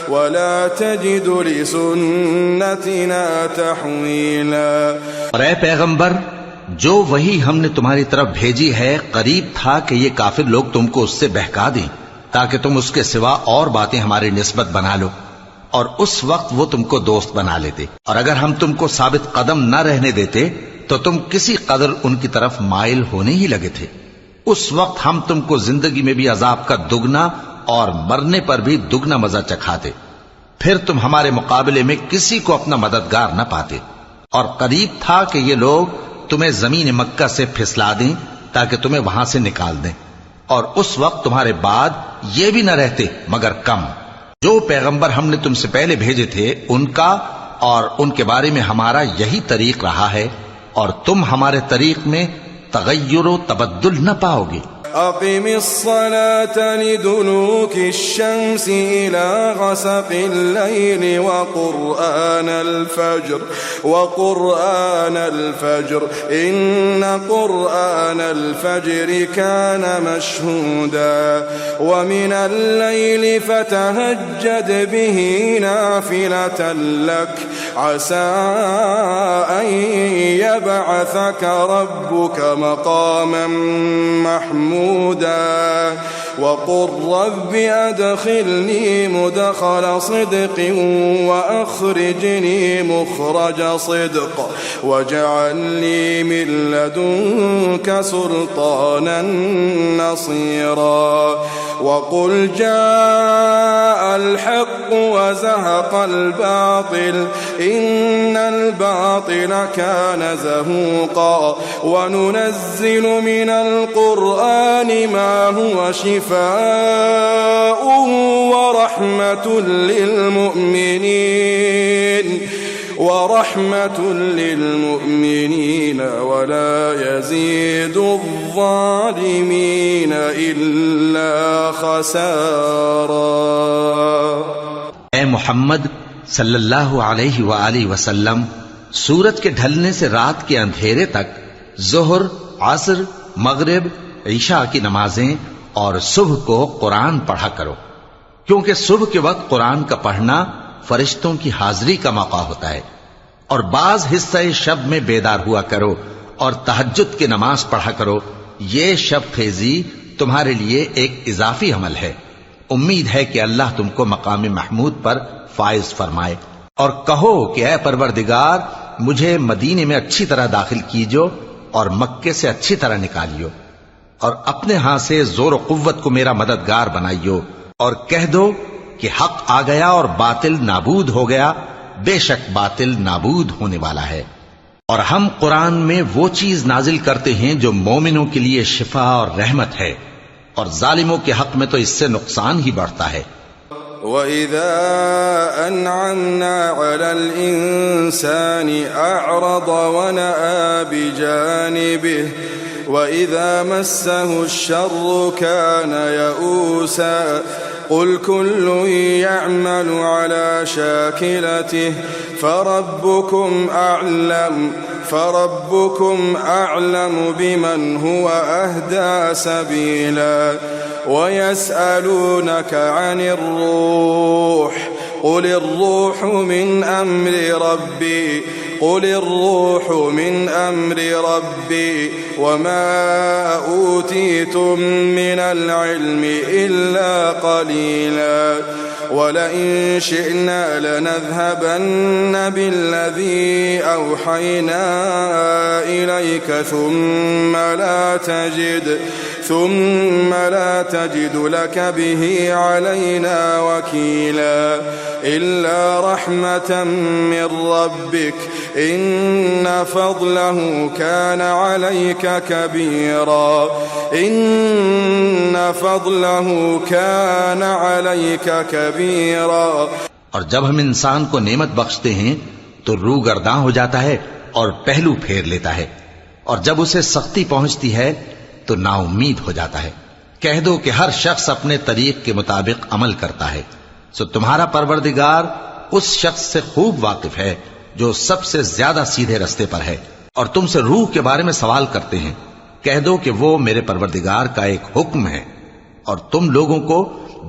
वला तजिदु लिसुन्नतिना तहवीला। और ऐ पैगंबर, जो वही हमने तुम्हारी तरफ भेजी है करीब था कि ये काफिर लोग तुमको उससे बहका दें ताकि तुम उसके सिवा और बातें हमारी निस्बत बना लो और उस वक्त वो तुमको दोस्त बना लेते। और अगर हम तुमको साबित कदम न रहने देते तो तुम किसी कदर उनकी तरफ माइल होने ही लगे थे। उस वक्त हम तुमको जिंदगी में भी अजाब का दुगना और मरने पर भी दुगना मजा चखाते, फिर तुम हमारे मुकाबले में किसी को अपना मददगार न पाते। और करीब था कि ये लोग तुम्हें जमीन मक्का से फिसला दें ताकि तुम्हें वहां से निकाल दें और उस वक्त तुम्हारे बाद ये भी न रहते मगर कम। जो पैगंबर हमने तुमसे पहले भेजे थे उनका और उनके बारे में हमारा यही तरीक रहा है और तुम हमारे तरीक में तगय्युर व तबद्दुल न पाओगे। أقم الصلاة لدلوك الشمس إلى غسق الليل وقرآن الفجر إن قرآن الفجر كان مشهودا ومن الليل فتهجد به نافلة لك عسى أن يبعثك ربك مقاما محمودا وقل رب أدخلني مدخل صدق وأخرجني مخرج صدق واجعل لي من لدنك سلطانا نصيرا وقل جاء الحق وزهق الباطل إن الباطل كان زهوقا وننزل من القرآن ما هو شفاء ورحمة للمؤمنين ولا يزيد الظالمين إلا خسارا. ऐ मोहम्मद सल्लल्लाहु अलैहि वालैहि वसल्लम, सूरज के ढलने से रात के अंधेरे तक जोहर, असर, मगरिब, ईशा की नमाजें और सुबह को कुरान पढ़ा करो, क्योंकि सुबह के वक्त कुरान का पढ़ना फरिश्तों की हाजिरी का मौका होता है। और बाज हिस्से शब में बेदार हुआ करो और तहज्जुद की नमाज पढ़ा करो। ये शब खेजी तुम्हारे लिए एक इजाफी अमल है। उम्मीद है कि अल्लाह तुमको मकाम महमूद पर फाइज फरमाए। और कहो कि ऐ परवरदिगार, मुझे मदीने में अच्छी तरह दाखिल कीजो और मक्के से अच्छी तरह निकालियो, और अपने हाथ से जोर और कुव्वत को मेरा मददगार बनाइयो। और कह दो कि हक आ गया और बातिल नाबूद हो गया, बेशक बातिल नाबूद होने वाला है। और हम कुरान में वो चीज नाजिल करते हैं जो मोमिनों के लिए शिफा और रहमत है, और जालिमों के हक में तो इससे नुकसान ही बढ़ता है। وَإِذَا أَنْعَمْنَا عَلَى الْإِنسَانِ أَعْرَضَ وَنَأَى بِجَانِبِهِ وَإِذَا مَسَّهُ الشَّرُّ كَانَ يَئُوسًا قُلْ كُلٌّ يَعْمَلُ عَلَى شَاكِلَتِهِ فربكم أعلم بمن هو أهدى سبيلا ويسألونك عن الروح قل الروح من أمر ربي وما أوتيتم من العلم إلا قليلا ولئن شئنا لنذهبن بالذي أوحينا إليك ثم لا تجد لك به علينا وكيلا إلا رحمة من ربك إن فضله كان عليك كبيرا और जब हम इंसान को नेमत बख्शते हैं तो रूह गर्दां हो जाता है और पहलू फेर लेता है, और जब उसे सख्ती पहुंचती है तो नाउम्मीद हो जाता है। कह दो कि हर शख्स अपने तरीक के मुताबिक अमल करता है, सो तुम्हारा परवरदिगार उस शख्स से खूब वाकिफ है जो सबसे ज्यादा सीधे रास्ते पर है। और तुमसे रूह के बारे में सवाल करते हैं, कह दो कि वो मेरे परवरदिगार का एक हुक्म है और तुम लोगों को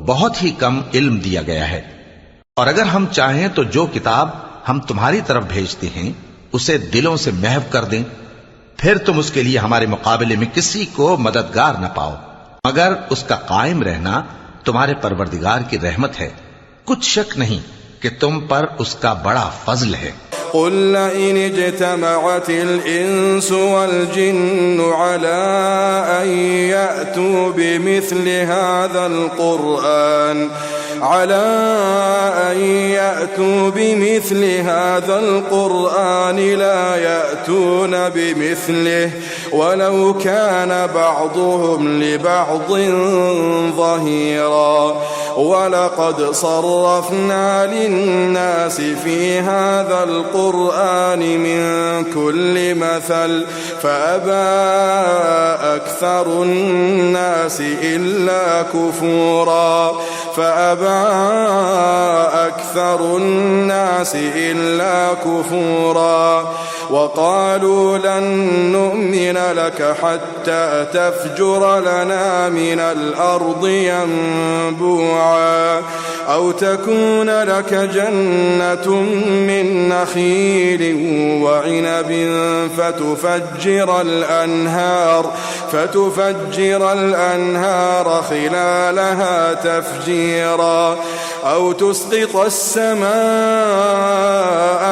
बहुत ही कम इल्म दिया गया है। और अगर हम चाहें तो जो किताब हम तुम्हारी तरफ भेजते हैं उसे दिलों से महव कर दें, फिर तुम उसके लिए हमारे मुकाबले में किसी को मददगार न पाओ, मगर उसका कायम रहना तुम्हारे परवरदिगार की रहमत है। कुछ शक नहीं कि तुम पर उसका बड़ा फजल है। قل لئن اجتمعت الإنس والجن على أن يأتوا بمثل هذا القرآن لا يأتون بمثله ولو كان بعضهم لبعض ظهيرا ولقد صرفنا للناس في هذا القرآن من كل مثل فأبى أكثر الناس إلا كفورا وقالوا لن نؤمن لك حتى تفجر لنا من الأرض ينبوعا أو تكون لك جنة من نخيل وعنب فتفجر الأنهار خلالها تفجيرا أو تسقط السماء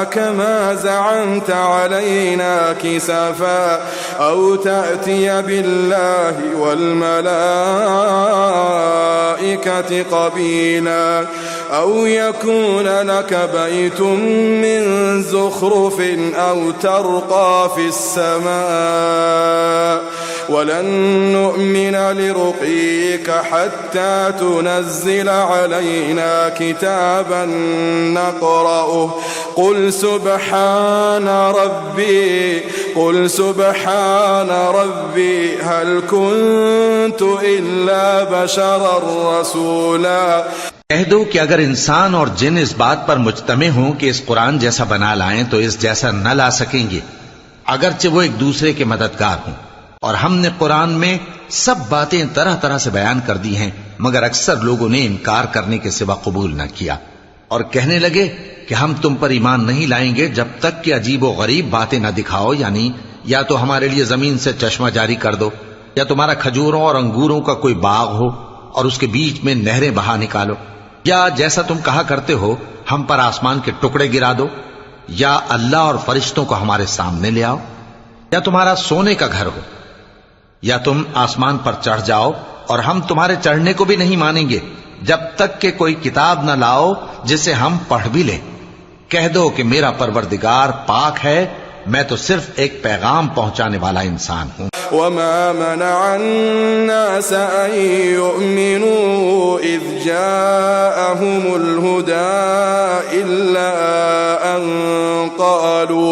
كما زعمت علينا كسفا أو تأتي بالله والملائكة قبيلا أو يكون لك بيت من زخرف أو ترقى في السماء ولن نؤمن لرقيك حتى تنزل علينا كتابا نقرأه قل سبحان ربي هل كنت إلا بشرا رسولا कह दो कि अगर इंसान और जिन इस बात पर मुजतमे हों कि इस कुरान जैसा बना लाएं तो इस जैसा न ला सकेंगे, अगरचे वो एक दूसरे के मददगार हों। और हमने कुरान में सब बातें तरह तरह से बयान कर दी हैं, मगर अक्सर लोगों ने इनकार करने के सिवा कबूल न किया और कहने लगे कि हम तुम पर ईमान नहीं लाएंगे जब तक कि अजीब व गरीब बातें न दिखाओ, यानी या तो हमारे लिए जमीन से चश्मा जारी कर दो, या तुम्हारा खजूरों और अंगूरों का कोई बाग हो और उसके बीच में नहरें बहा निकालो, या जैसा तुम कहा करते हो हम पर आसमान के टुकड़े गिरा दो, या अल्लाह और फरिश्तों को हमारे सामने ले आओ, या तुम्हारा सोने का घर हो, या तुम आसमान पर चढ़ जाओ और हम तुम्हारे चढ़ने को भी नहीं मानेंगे जब तक कि कोई किताब न लाओ जिसे हम पढ़ भी लें। कह दो कि मेरा परवरदिगार पाक है, मैं तो सिर्फ एक पैगाम पहुंचाने वाला इंसान हूं। वमा मनअ अन्नास अन युमिनू इज़ जाअहुमुल हुदा इल्ला अन क़ालू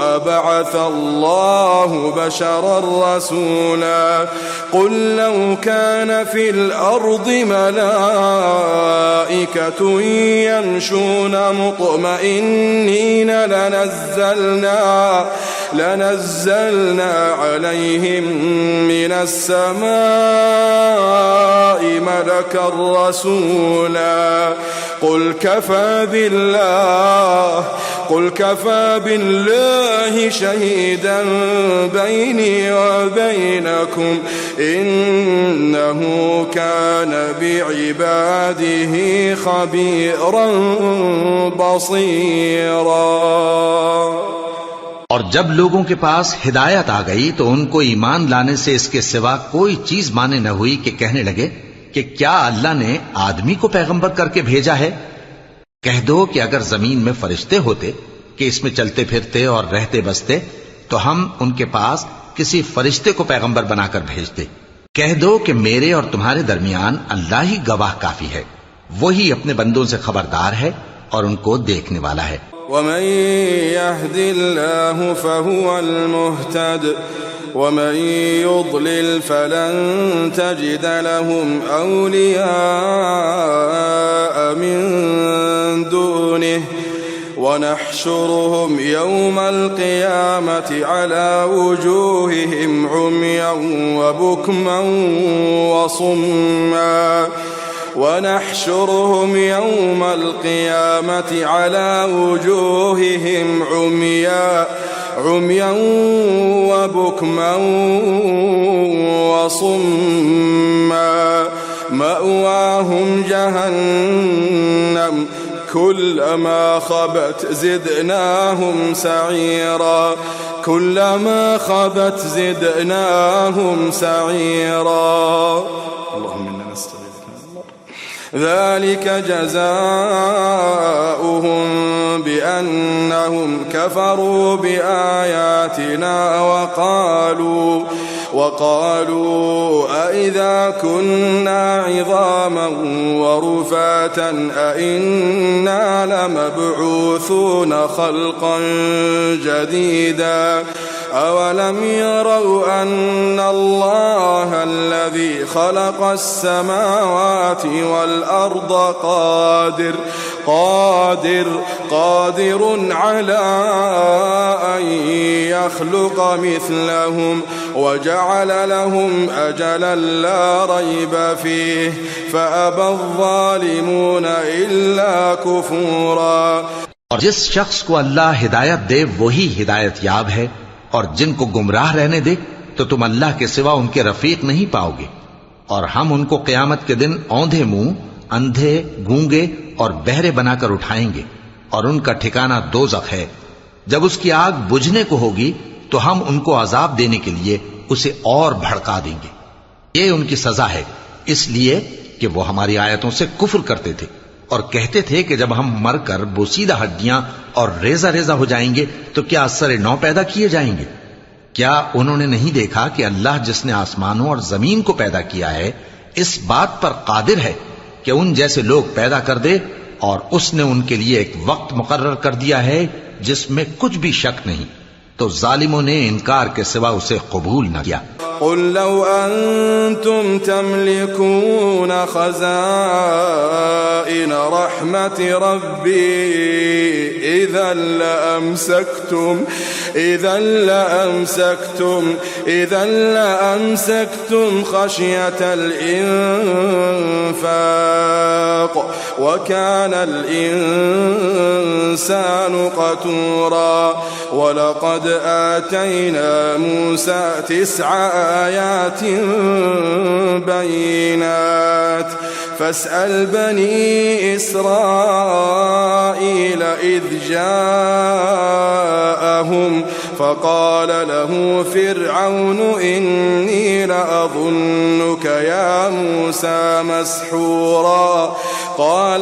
अबअथ अल्लाहु बशरन रसूला क़ुल लौ कान फ़िल अर्दि मलाइकतुन यमशून मुत्मइन्नीन लनज़्ज़लना अलैहिम मिनस समाइ मलकन रसूला قل كفى بالله شهيدا بيني وبينكم إنه كان بعباده خبيرا بصيرا। और जब लोगों के पास हिदायत आ गई तो उनको ईमान लाने से इसके सिवा कोई चीज माने न हुई कि कहने लगे कि क्या अल्लाह ने आदमी को पैगंबर करके भेजा है। कह दो कि अगर जमीन में फरिश्ते होते कि इसमें चलते फिरते और रहते बसते तो हम उनके पास किसी फरिश्ते को पैगंबर बनाकर भेजते। कह दो कि मेरे और तुम्हारे दरमियान अल्लाह ही गवाह काफी है, वही अपने बंदों से खबरदार है और उनको देखने वाला है। वमन यहदिल्लाहु फहुवल मुहतद वमन युद्लिल फलन तजिद लहुम औलिया मिन दुनिह वनहशुरुहुम यौमल क़ियामति अला वुजूहिहिम उम्यन व बुकमन व सुम्मा ونحشرهم يوم القيامة على وجوههم عميا وبكما وصما مأواهم جهنم كلما خبت زدناهم سعيرا اللهم إنا نستغيثك ذلك جزاؤهم بأنهم كفروا بآياتنا وقالوا أئذا كنا عظاما ورفاتا أئنا لمبعوثون خلقا جديدا أولم يروا أن الله الذي خلق السماوات والأرض قادر على أن يخلق مثلهم وجعل لهم أجلا لا ريب فيه فأبى الظالمون إلا كفورا। और जिस शख्स को अल्लाह हिदायत दे वही हिदायत याब है, और जिनको गुमराह रहने दे तो तुम अल्लाह के सिवा उनके रफीक नहीं पाओगे। और हम उनको क़यामत के दिन औंधे मुंह, अंधे, गूंगे और बहरे बनाकर उठाएंगे, और उनका ठिकाना दोज़ख है। जब उसकी आग बुझने को होगी तो हम उनको अजाब देने के लिए उसे और भड़का देंगे। ये उनकी सजा है, इसलिए कि वो हमारी आयतों से कुफ्र करते थे और कहते थे कि जब हम मरकर बोसीदा हड्डियां और रेजा रेजा हो जाएंगे तो क्या असर नौ पैदा किए जाएंगे। क्या उन्होंने नहीं देखा कि अल्लाह जिसने आसमानों और जमीन को पैदा किया है इस बात पर कादिर है कि उन जैसे लोग पैदा कर दे, और उसने उनके लिए एक वक्त मुकर्रर कर दिया है जिसमें कुछ भी शक नहीं। तो जालिमों ने इनकार के सिवा उसे कबूल न किया। قل لو أنتم تملكون خزائن رحمة ربي إذا لأمسكتم خشية الإنفاق وكان الإنسان قتورا ولقد آتينا موسى 9 آيات بينات فاسأل بني إسرائيل إذ جاءهم فقال له فرعون إني لأظنك يا موسى مسحورا قال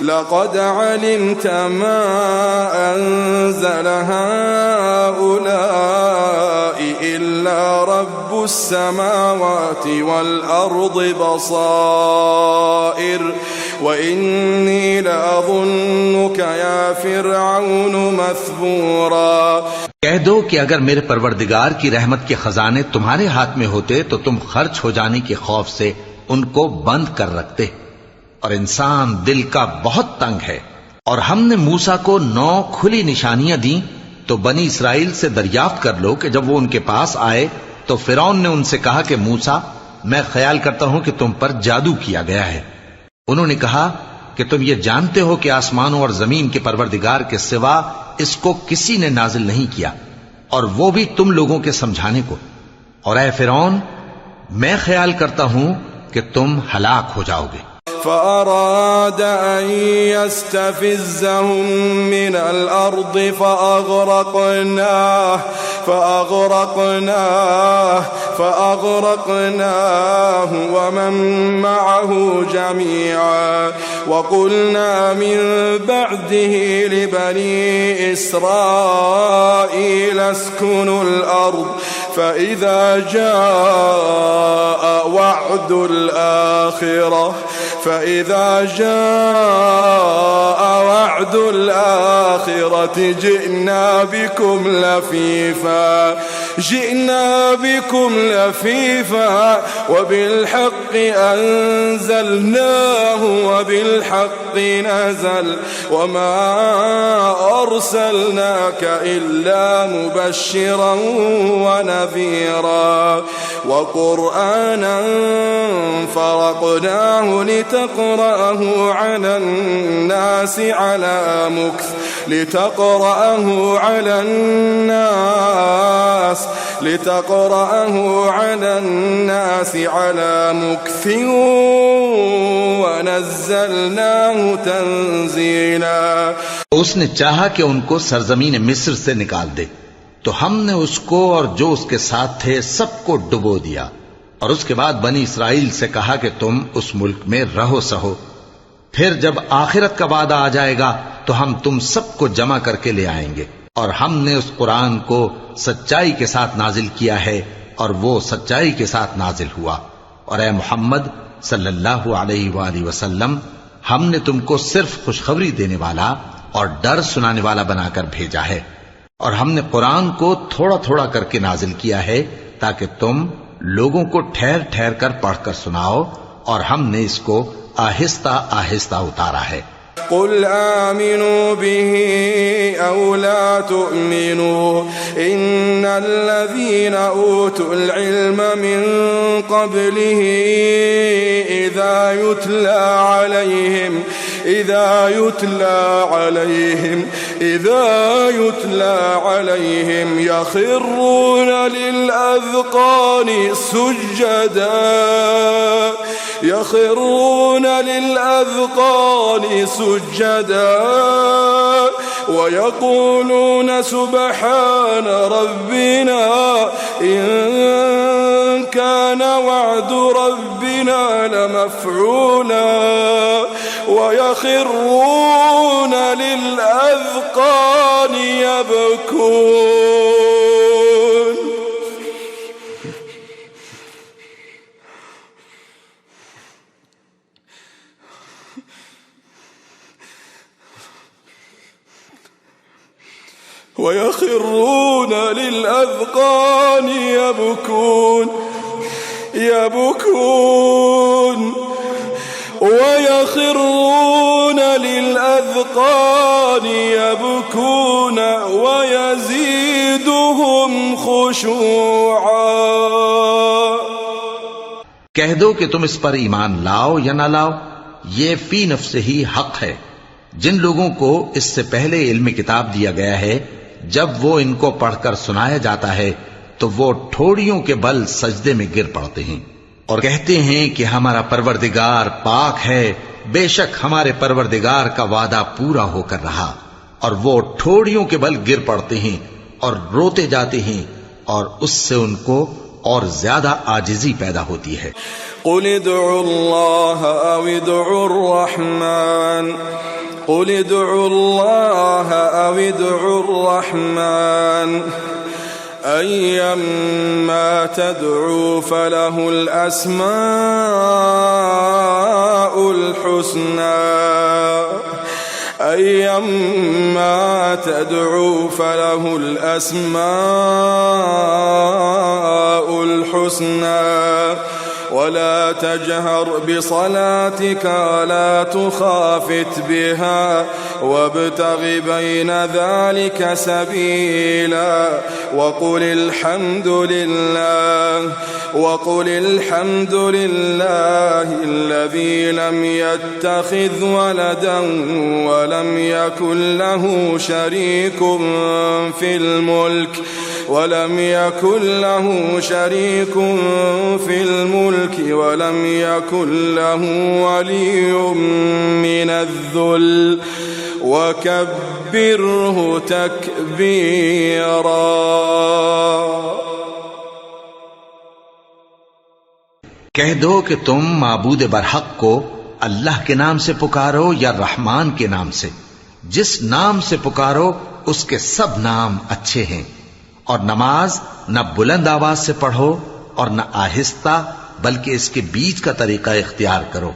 لقد علمت ما أنزل هؤلاء إلا رب السماوات والأرض بصائر وإني لأظنك يا فرعون مثبورا। कह दो कि अगर मेरे परवरदिगार की रहमत के खजाने तुम्हारे हाथ में होते तो तुम खर्च हो जाने के खौफ से उनको बंद कर रखते। और इंसान दिल का बहुत तंग है। और हमने मूसा को 9 खुली निशानियां दी, तो बनी इसराइल से दरियाफ्त कर लो कि जब वो उनके पास आए तो फिरौन ने उनसे कहा कि मूसा, मैं ख्याल करता हूं कि तुम पर जादू किया गया है। उन्होंने कहा कि तुम ये जानते हो कि आसमानों और जमीन के परवरदिगार के सिवा इसको किसी ने नाजिल नहीं किया, और वो भी तुम लोगों के समझाने को। और ऐ फिरौन, मैं ख्याल करता हूं कि तुम हलाक हो जाओगे। فأراد أن يستفزهم من الأرض فأغرقناه ومن معه جميعا وقلنا من بعده لبني إسرائيل اسكنوا الأرض فإذا جاء وعد الآخرة جئنا بكم لفيفا وبالحق أنزلناه وبالحق نزل وما أرسلناك إلا مبشرا ونذيرا وقرآنا فرقناه لتقرأه على الناس على مكث ونزلناه تنزيلا। उसने चाहा कि उनको सरजमीन मिस्र से निकाल दे, तो हमने उसको और जो उसके साथ थे सबको डुबो दिया। और उसके बाद बनी इसराइल से कहा कि तुम उस मुल्क में रहो सहो, फिर जब आखिरत का वादा आ जाएगा तो हम तुम सबको जमा करके ले आएंगे। और हमने उस कुरान को सच्चाई के साथ नाजिल किया है और वो सच्चाई के साथ नाजिल हुआ। और ए मोहम्मद सल्लल्लाहु अलैहि वसल्लम, हमने तुमको सिर्फ खुशखबरी देने वाला और डर सुनाने वाला बनाकर भेजा है। और हमने कुरान को थोड़ा थोड़ा करके नाजिल किया है ताकि तुम लोगों को ठहर ठहर कर पढ़कर सुनाओ, और हमने इसको आहिस्ता आहिस्ता उतारा है। कुल आमिनू बिही औ ला तुअमिनू इन्नल्लज़ीना ऊतुल इल्म मिन क़ब्लिही इज़ा युतला अलैहिम यख़िर्रूना लिलअज़क़ानि सुज्जदा वयक़ूलून सुब्हान रब्बिना इन कान वअदु रब्बिना लमफ़ऊला वयख़िर्रून लिलअज़क़ानि यबकून। ويخرون للأذقان يبكون ويخرون للأذقان يبكون ويزيدهم خشوعا। कह दो कि तुम इस पर ईमान लाओ या ना लाओ, ये फी नफ्स ही हक है। जिन लोगों को इससे पहले इल्म किताब दिया गया है, जब वो इनको पढ़कर सुनाया जाता है तो वो ठोड़ियों के बल सजदे में गिर पड़ते हैं और कहते हैं कि हमारा परवरदिगार पाक है, बेशक हमारे परवरदिगार का वादा पूरा होकर रहा। और वो ठोड़ियों के बल गिर पड़ते हैं और रोते जाते हैं, और उससे उनको और ज्यादा आजिजी पैदा होती है। कुल उदुल्लाह औ उदुर रहमान कुल उदुल्लाह औ उदुर रहमान अय्यम्मा तदउ फलहुल अस्माउल हुस्ना अय्यम्मा तदउ फलहुल अस्माउल हुस्ना वला तजहर बिसलातिक वला तुखाफित बिहा वब्तगि बैन ज़ालिक सबीला वक़ुल अल्हम्दुलिल्लाहिल्लज़ी लम यत्तखिज़ वलदन वलम यकुन लहु शरीकुन फिल मुल्क ولم يكن له شريك في الملك ولم يكن له ولي من الذل وكبره تكبيرا। कह दो कि तुम माबूद बरहक को अल्लाह के नाम से पुकारो या रहमान के नाम से। जिस नाम से पुकारो उसके सब नाम अच्छे हैं। और नमाज न बुलंद आवाज से पढ़ो और न आहिस्ता, बल्कि इसके बीच का तरीका इख्तियार करो।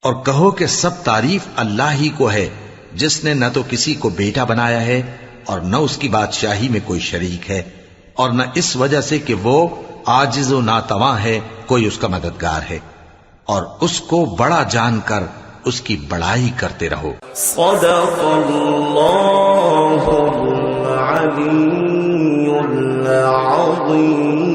और कहो कि सब तारीफ अल्लाह ही को है, जिसने न तो किसी को बेटा बनाया है और न उसकी बादशाही में कोई शरीक है, और न इस वजह से कि वो आजिज व नातवा है कोई उसका मददगार है। और उसको बड़ा जानकर उसकी बड़ाई करते रहो। सदक़ल्लाहुल अज़ीज़ुल अज़ीम।